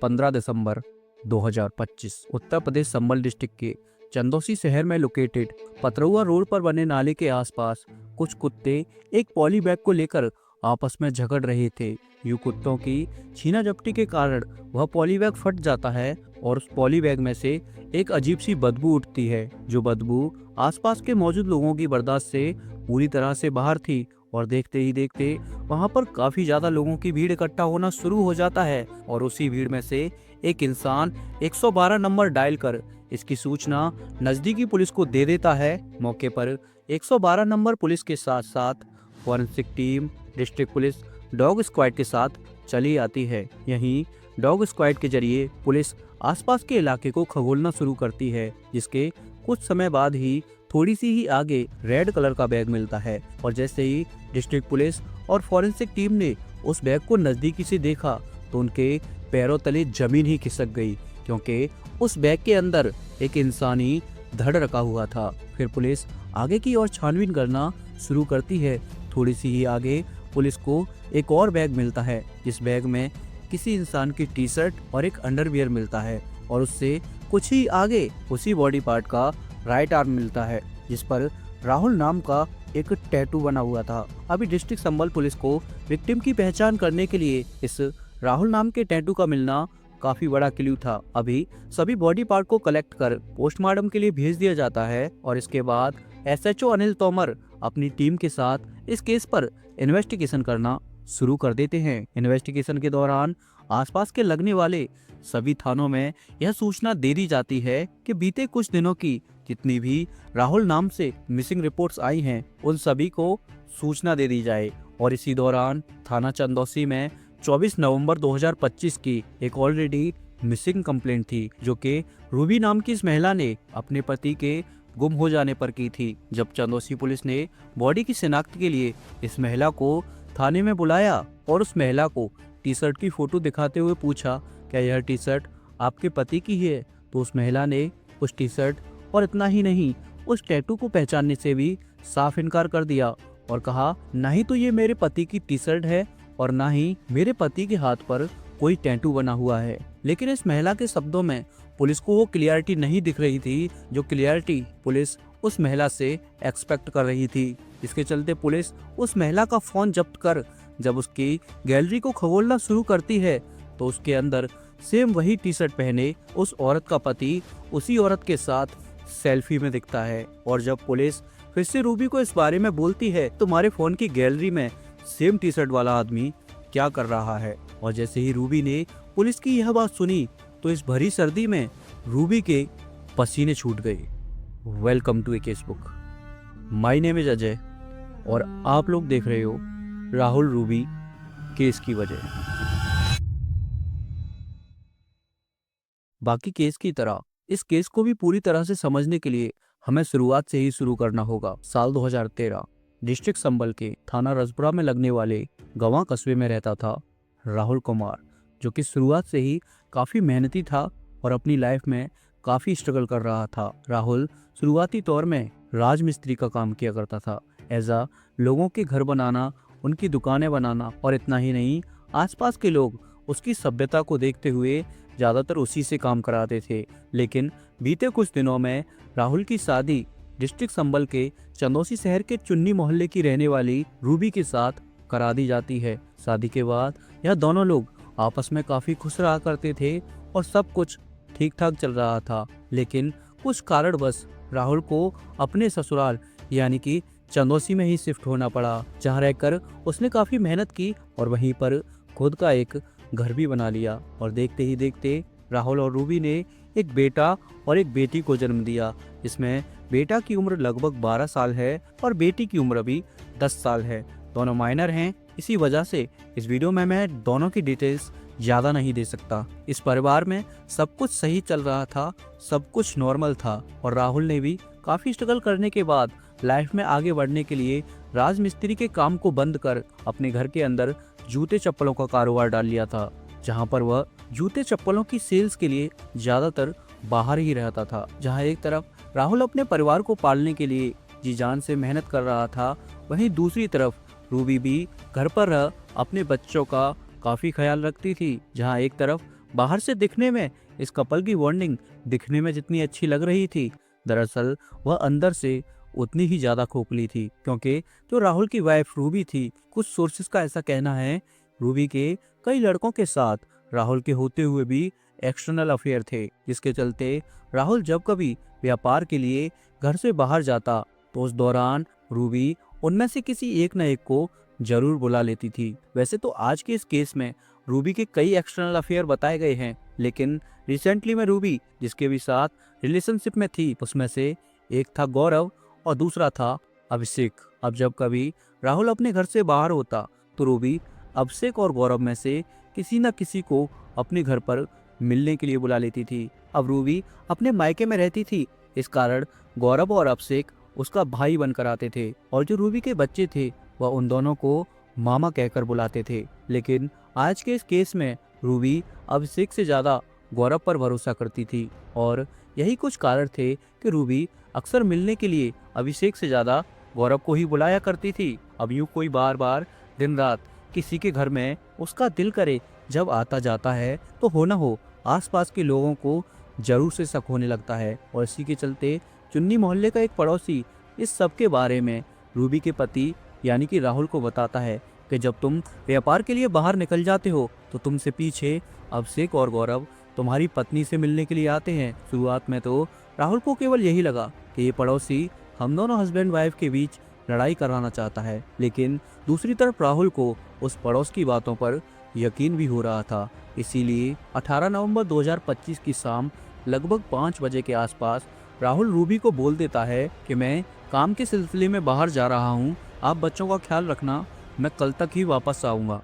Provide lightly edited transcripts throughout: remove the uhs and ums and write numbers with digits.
15 दिसंबर 2025 उत्तर प्रदेश संबल district के चंदौसी शहर में लोकेटेड पतरौआ रोड पर बने नाले के आसपास कुछ कुत्ते एक पॉली बैग को लेकर आपस में झगड़ रहे थे। यूं कुत्तों की छीना झपटी के कारण वह पॉली बैग फट जाता है और उस पॉली बैग में से एक अजीब सी बदबू उठती है, जो बदबू आसपास के मौजूद लोगों की बर्दाश्त से पूरी तरह से बाहर थी। और देखते ही देखते वहां पर काफी ज्यादा लोगों की भीड़ इकट्ठा होना शुरू हो जाता है और उसी भीड़ में से एक इंसान 112 नंबर डायल कर इसकी सूचना नजदीकी पुलिस को दे देता है। मौके पर 112 नंबर पुलिस के साथ साथ forensic team, district police, dog squad के साथ चली आती है। यहीं डॉग स्क्वाड के जरिए पुलिस आसपास के इलाके को खंगोलना शुरू करती है, जिसके कुछ समय बाद ही थोड़ी सी ही आगे रेड कलर का बैग मिलता है। और जैसे ही डिस्ट्रिक्ट पुलिस और फॉरेंसिक टीम ने उस बैग को नजदीकी से देखा तो उनके पैरों तले जमीन ही खिसक गई, क्योंकि उस बैग के अंदर एक इंसानी धड़ रखा हुआ था। फिर पुलिस आगे की ओर छानबीन करना शुरू करती है। थोड़ी सी ही आगे पुलिस को एक और बैग मिलता है, जिस बैग में किसी इंसान की टी शर्ट और एक अंडरवियर मिलता है और उससे कुछ ही आगे उसी बॉडी पार्ट का राइट आर्म मिलता है, जिस पर राहुल नाम का एक टैटू बना हुआ था। अभी डिस्ट्रिक्ट संबल पुलिस को विक्टिम की पहचान करने के लिए इस राहुल नाम के टैटू का मिलना काफी बड़ा क्लू था। अभी सभी बॉडी पार्ट को कलेक्ट कर पोस्टमार्टम के लिए भेज दिया जाता है और इसके बाद एसएचओ अनिल तोमर अपनी टीम के साथ इस केस पर इन्वेस्टिगेशन करना शुरू कर देते हैं। इन्वेस्टिगेशन के दौरान आसपास के लगने वाले सभी थानों में यह सूचना दे दी जाती है कि बीते कुछ दिनों की जितनी भी राहुल नाम से मिसिंग रिपोर्ट्स आई हैं, उन सभी को सूचना दे दी जाए। और इसी दौरान थाना चंदौसी में 24 नवंबर 2025 की एक ऑलरेडी मिसिंग कंप्लेंट थी, जो कि रूबी नाम की इस महिला ने अपने पति के गुम हो जाने पर की थी। जब चंदौसी पुलिस ने बॉडी की शिनाख्त के लिए इस महिला को थाने में बुलाया और उस महिला को टी शर्ट की फोटो दिखाते हुए पूछा, क्या यह टी शर्ट आपके पति की है? तो उस महिला ने उस टी शर्ट और इतना ही नहीं, उस टैटू को पहचानने से भी साफ इनकार कर दिया और कहा, ना ही तो ये मेरे पति की टी शर्ट है और ना ही मेरे पति के हाथ पर कोई टैटू बना हुआ है। लेकिन इस महिला के शब्दों में पुलिस को वो क्लियरिटी नहीं दिख रही थी जो क्लियरिटी पुलिस उस महिला से एक्सपेक्ट कर रही थी। इसके चलते पुलिस उस महिला का फोन जब्त कर जब उसकी गैलरी को खंगोलना शुरू करती है तो उसके अंदर सेम वही टी शर्ट पहने उस औरत का पति उसी औरत के साथ सेल्फी में दिखता है। और जब पुलिस फिर से रूबी को इस बारे में बोलती है, तुम्हारे फोन की गैलरी में सेम टी शर्ट वाला आदमी क्या कर रहा है? और जैसे ही रूबी ने पुलिस की यह बात सुनी तो इस भरी सर्दी में रूबी के पसीने छूट गए। Welcome to a case book. My name is Ajay और आप लोग देख रहे हो राहुल रूबी केस की वजह। बाकी केस की तरह इस केस को भी पूरी तरह से समझने के लिए हमें शुरुआत से ही शुरू करना होगा। साल 2013 डिस्ट्रिक्ट संबल के थाना रजपुरा में लगने वाले गवां कस्बे में रहता था राहुल कुमार, जो कि शुरुआत से ही काफ़ी मेहनती था और अपनी लाइफ में काफ़ी स्ट्रगल कर रहा था। राहुल शुरुआती तौर में राजमिस्त्री का काम किया करता था, ऐसा लोगों के घर बनाना, उनकी दुकानें बनाना, और इतना ही नहीं, आसपास के लोग उसकी सभ्यता को देखते हुए ज़्यादातर उसी से काम कराते थे। लेकिन बीते कुछ दिनों में राहुल की शादी डिस्ट्रिक्ट संबल के चंदौसी शहर के चुन्नी मोहल्ले की रहने वाली रूबी के साथ करा दी जाती है। शादी के बाद यह दोनों लोग आपस में काफ़ी खुश रहा करते थे और सब कुछ ठीक ठाक चल रहा था। लेकिन कुछ कारणवश राहुल को अपने ससुराल यानी कि चंदौसी में ही शिफ्ट होना पड़ा, जहाँ रहकर उसने काफ़ी मेहनत की और वहीं पर खुद का एक घर भी बना लिया। और देखते ही देखते राहुल और रूबी ने एक बेटा और एक बेटी को जन्म दिया। इसमें बेटा की उम्र लगभग 12 साल है और बेटी की उम्र अभी 10 साल है। दोनों माइनर हैं, इसी वजह से इस वीडियो में मैं दोनों की डिटेल्स ज़्यादा नहीं दे सकता। इस परिवार में सब कुछ सही चल रहा था, सब कुछ नॉर्मल था और राहुल ने भी काफ़ी स्ट्रगल करने के बाद लाइफ में आगे बढ़ने के लिए राजमिस्त्री के काम को बंद कर अपने घर के अंदर जूते चप्पलों का कारोबार डाल लिया था, जहां पर वह जूते चप्पलों की सेल्स के लिए ज़्यादातर बाहर ही रहता था। जहां एक तरफ राहुल अपने परिवार को पालने के लिए जी जान से मेहनत कर रहा था, वहीं दूसरी तरफ रूबी भी घर पर रह अपने बच्चों का काफ़ी ख्याल रखती थी। जहां एक तरफ बाहर से दिखने में इस कपल की बॉन्डिंग दिखने में जितनी अच्छी लग रही थी, दरअसल वह अंदर से उतनी ही ज्यादा खोखली थी, क्योंकि जो राहुल की वाइफ रूबी थी, कुछ सोर्सेस का ऐसा कहना है रूबी के कई लड़कों के साथ राहुल के होते हुए भी एक्सटर्नल अफेयर थे, जिसके चलते राहुल जब कभी व्यापार के लिए घर से बाहर जाता तो उस दौरान रूबी उनमें से किसी एक न एक को जरूर बुला लेती थी। वैसे तो आज के इस केस में रूबी के कई एक्सटर्नल अफेयर बताए गए हैं, लेकिन रिसेंटली में रूबी जिसके भी साथ रिलेशनशिप में थी, उसमें से एक था गौरव और दूसरा था अभिषेक। अब जब कभी राहुल अपने घर से बाहर होता तो रूबी अभिषेक और गौरव में से किसी न किसी को अपने घर पर मिलने के लिए बुला लेती थी। अब रूबी अपने मायके में रहती थी, इस कारण गौरव और अभिषेक उसका भाई बनकर आते थे, और जो रूबी के बच्चे थे वह उन दोनों को मामा कहकर बुलाते थे। लेकिन आज के इस केस में रूबी अभिषेक से ज्यादा गौरव पर भरोसा करती थी, और यही कुछ कारण थे कि रूबी अक्सर मिलने के लिए अभिषेक से ज्यादा गौरव को ही बुलाया करती थी। अब यूं कोई बार बार दिन रात किसी के घर में उसका दिल करे जब आता जाता है तो हो न हो आसपास के लोगों को जरूर से शक होने लगता है, और इसी के चलते चुन्नी मोहल्ले का एक पड़ोसी इस सब के बारे में रूबी के पति यानी कि राहुल को बताता है कि जब तुम व्यापार के लिए बाहर निकल जाते हो तो तुमसे पीछे अभिषेक और गौरव तुम्हारी पत्नी से मिलने के लिए आते हैं। शुरुआत में तो राहुल को केवल यही लगा कि ये पड़ोसी हम दोनों हस्बैंड वाइफ के बीच लड़ाई कराना चाहता है, लेकिन दूसरी तरफ राहुल को उस पड़ोस की बातों पर यकीन भी हो रहा था। इसीलिए 18 नवंबर 2025 की शाम लगभग 5 बजे के आसपास राहुल रूबी को बोल देता है कि मैं काम के सिलसिले में बाहर जा रहा हूँ, आप बच्चों का ख्याल रखना, मैं कल तक ही वापस आऊँगा।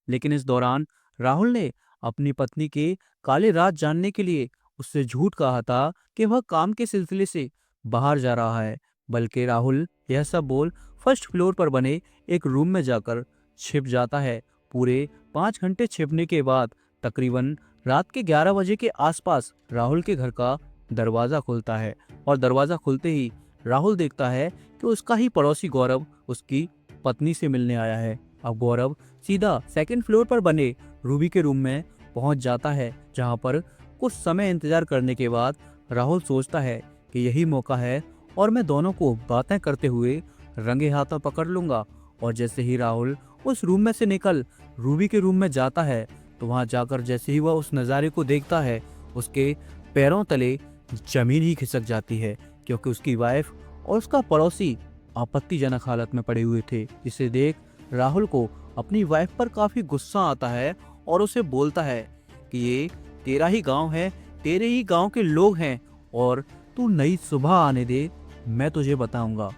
लेकिन इस दौरान राहुल ने अपनी पत्नी के काले राज जानने के लिए उससे झूठ कहा था कि वह काम के सिलसिले से बाहर जा रहा है, बल्कि राहुल यह सब बोल फर्स्ट फ्लोर पर बने एक रूम में जाकर छिप जाता है। पूरे 5 घंटे छिपने के बाद तकरीबन रात के 11 बजे के आसपास राहुल के घर का दरवाजा खुलता है, और दरवाजा खुलते ही राहुल देखता है कि उसका ही पड़ोसी गौरव उसकी पत्नी से मिलने आया है। अब गौरव सीधा सेकंड फ्लोर पर बने रूबी के रूम में पहुंच जाता है, जहां पर कुछ समय इंतजार करने के बाद राहुल सोचता है कि यही मौका है और मैं दोनों को बातें करते हुए रंगे हाथों पकड़ लूंगा। और जैसे ही राहुल उस रूम में से निकल रूबी के रूम में जाता है तो वहां जाकर जैसे ही वह उस नज़ारे को देखता है, उसके पैरों तले जमीन ही खिसक जाती है, क्योंकि उसकी वाइफ और उसका पड़ोसी आपत्तिजनक हालत में पड़े हुए थे। जिसे देख राहुल को अपनी वाइफ पर काफी गुस्सा आता है और उसे बोलता है कि ये तेरा ही गांव है, तेरे ही गांव के लोग हैं, और तू नई सुबह आने दे, मैं तुझे बताऊंगा।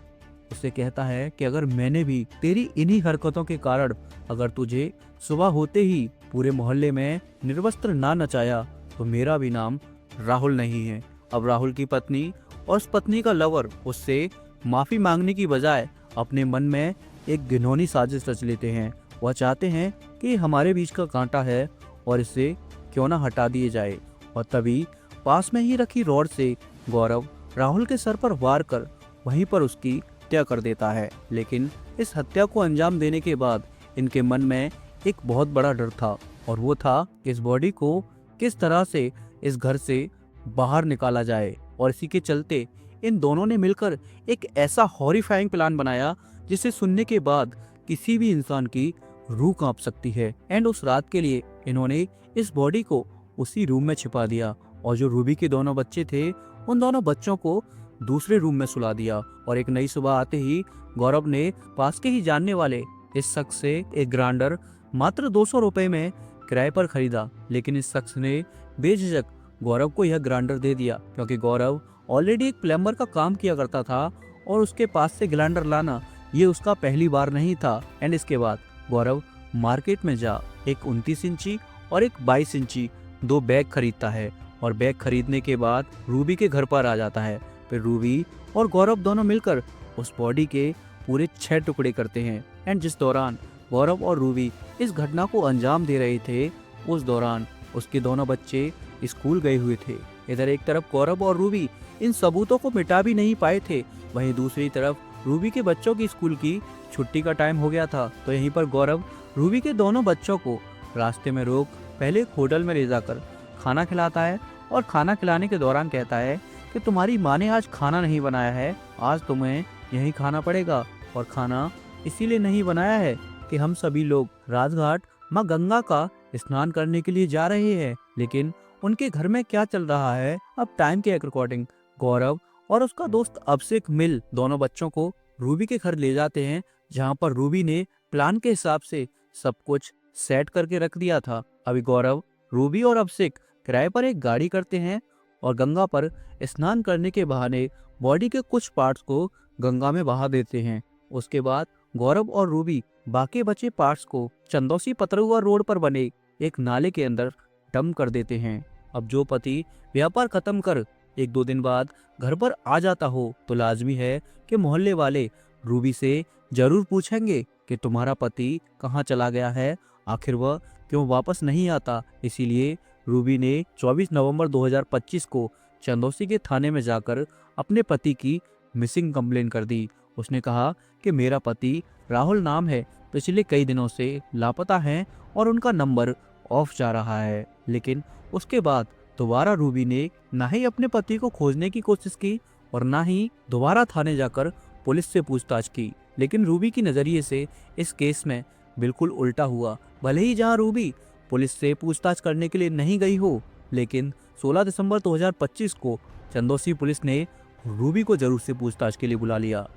उसे कहता है कि अगर मैंने भी तेरी इन्हीं हरकतों के कारण अगर तुझे सुबह होते ही पूरे मोहल्ले में निर्वस्त्र ना नचाया तो मेरा भी नाम राहुल नहीं है। अब राहुल की पत्नी और उस पत्नी का लवर उससे माफी मांगने की बजाय अपने मन में एक घिनौनी साजिश रच लेते हैं। वह चाहते हैं कि हमारे बीच का कांटा है और इसे क्यों ना हटा दिए जाए, और तभी पास में ही रखी रॉड से गौरव राहुल के सर पर वार कर वहीं पर उसकी हत्या कर देता है। लेकिन इस हत्या को अंजाम देने के बाद इनके मन में एक बहुत बड़ा डर था, और वो था कि इस बॉडी को किस तरह से इस घर से बाहर निकाला जाए। और इसी के चलते इन दोनों ने मिलकर एक ऐसा हॉरिफाइंग प्लान बनाया जिसे सुनने के बाद किसी भी इंसान की रूह कांप सकती है। एंड उस रात के लिए इन्होंने इस बॉडी को उसी रूम में छिपा दिया, और जो रूबी के दोनों बच्चे थे उन दोनों बच्चों को दूसरे रूम में सुला दिया। और एक नई सुबह आते ही गौरव ने पास के ही जानने वाले इस शख्स से एक ग्राइंडर मात्र 200 रुपए में किराए पर खरीदा। लेकिन इस शख्स ने बेझिझक गौरव को यह ग्राइंडर दे दिया, क्योंकि गौरव ऑलरेडी एक प्लम्बर का काम किया करता था और उसके पास से ग्राइंडर लाना ये उसका पहली बार नहीं था। एंड इसके बाद गौरव मार्केट में जा एक 29 इंची और एक 22 इंची 2 बैग खरीदता है, और बैग खरीदने के बाद रूबी के घर पर आ जाता है। फिर रूबी और गौरव दोनों मिलकर उस बॉडी के पूरे 6 टुकड़े करते हैं। एंड जिस दौरान गौरव और रूबी इस घटना को अंजाम दे रहे थे, उस दौरान उसके दोनों बच्चे स्कूल गए हुए थे। इधर एक तरफ गौरव और रूबी इन सबूतों को मिटा भी नहीं पाए थे, वहीं दूसरी तरफ रूबी के बच्चों की स्कूल की छुट्टी का टाइम हो गया था। तो यहीं पर गौरव रूबी के दोनों बच्चों को रास्ते में रोक पहले एक होटल में ले जाकर खाना खिलाता है और खाना खिलाने के दौरान कहता है कि तुम्हारी माँ ने आज खाना नहीं बनाया है, आज तुम्हें यहीं खाना पड़ेगा। और खाना इसीलिए नहीं बनाया है कि हम सभी लोग राजघाट माँ गंगा का स्नान करने के लिए जा रहे हैं। लेकिन उनके घर में क्या चल रहा है, अब टाइम के अकॉर्डिंग गौरव और उसका दोस्त अभिषेक मिल दोनों बच्चों को रूबी के घर ले जाते हैं, जहाँ पर रूबी ने प्लान के हिसाब से सब कुछ सेट करके रख दिया था। अभी गौरव, रूबी और अभिषेक किराए पर एक गाड़ी करते हैं और गंगा पर स्नान करने के बहाने बॉडी के कुछ पार्ट्स को गंगा में बहा देते हैं। उसके बाद गौरव और रूबी बाकी बचे पार्ट्स को चंदौसी पतरुआ रोड पर बने एक नाले के अंदर डंप कर देते हैं। अब जो पति व्यापार खत्म कर 1-2 दिन बाद घर पर आ जाता हो तो लाजमी है कि मोहल्ले वाले रूबी से जरूर पूछेंगे कि तुम्हारा पति कहाँ चला गया है, आखिर वह क्यों वापस नहीं आता। इसीलिए रूबी ने 24 नवंबर 2025 को चंदौसी के थाने में जाकर अपने पति की मिसिंग कंप्लेन कर दी। उसने कहा कि मेरा पति राहुल नाम है, पिछले कई दिनों से लापता हैं और उनका नंबर ऑफ जा रहा है। लेकिन उसके बाद दोबारा रूबी ने ना ही अपने पति को खोजने की कोशिश की और ना ही दोबारा थाने जाकर पुलिस से पूछताछ की। लेकिन रूबी की नज़रिए से इस केस में बिल्कुल उल्टा हुआ। भले ही जहां रूबी पुलिस से पूछताछ करने के लिए नहीं गई हो, लेकिन 16 दिसंबर 2025 को चंदौसी पुलिस ने रूबी को जरूर से पूछताछ के लिए बुला लिया।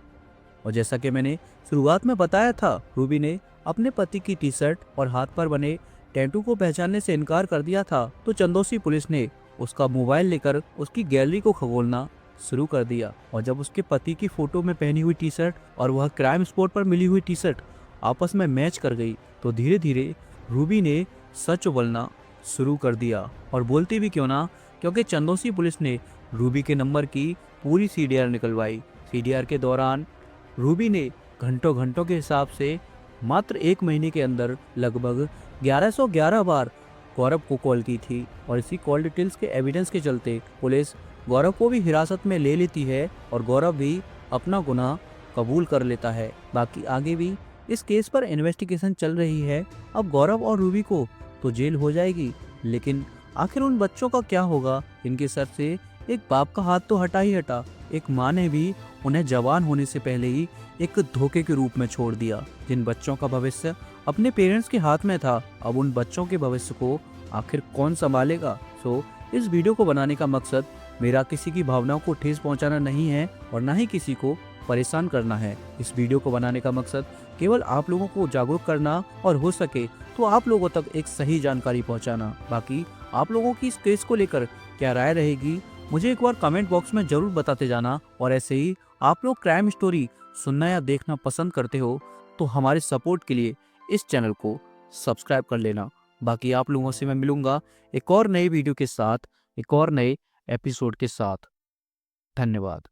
और जैसा कि मैंने शुरुआत में बताया था, रूबी ने अपने पति की टी शर्ट और हाथ पर बने टैटू को पहचानने से इनकार कर दिया था, तो चंदौसी पुलिस ने उसका मोबाइल लेकर उसकी गैलरी को खंगोलना शुरू कर दिया। और जब उसके पति की फोटो में पहनी हुई टी शर्ट और वह क्राइम स्पॉट पर मिली हुई टी शर्ट आपस में मैच कर गई, तो धीरे धीरे रूबी ने सच बोलना शुरू कर दिया। और बोलती भी क्यों ना, क्योंकि चंदौसी पुलिस ने रूबी के नंबर की पूरी सीडीआर निकलवाई। सीडीआर के दौरान रूबी ने घंटों घंटों के हिसाब से मात्र 1 महीने के अंदर लगभग 1111 बार गौरव को कॉल की थी। और इसी कॉल डिटेल्स के एविडेंस के चलते पुलिस गौरव को भी हिरासत में ले लेती है और गौरव भी अपना गुनाह कबूल कर लेता है। बाकी आगे भी इस केस पर इन्वेस्टिगेशन चल रही है। अब गौरव और रूबी को तो जेल हो जाएगी, लेकिन आखिर उन बच्चों का क्या होगा? इनके सर से एक बाप का हाथ तो हटा ही हटा, एक माँ ने भी उन्हें जवान होने से पहले ही एक धोखे के रूप में छोड़ दिया। जिन बच्चों का भविष्य अपने पेरेंट्स के हाथ में था, अब उन बच्चों के भविष्य को आखिर कौन संभालेगा? इस वीडियो को बनाने का मकसद मेरा किसी की भावनाओं को ठेस पहुंचाना नहीं है और ना ही किसी को परेशान करना है। इस वीडियो को बनाने का मकसद केवल आप लोगों को जागरूक करना और हो सके तो आप लोगों तक एक सही जानकारी पहुंचाना। बाकी आप लोगों की इस केस को लेकर क्या राय रहेगी, मुझे एक बार कमेंट बॉक्स में जरूर बताते जाना। और ऐसे ही आप लोग क्राइम स्टोरी सुनना या देखना पसंद करते हो तो हमारे सपोर्ट के लिए इस चैनल को सब्सक्राइब कर लेना। बाकी आप लोगों से मैं मिलूंगा एक और नए वीडियो के साथ, एक और नए एपिसोड के साथ। धन्यवाद।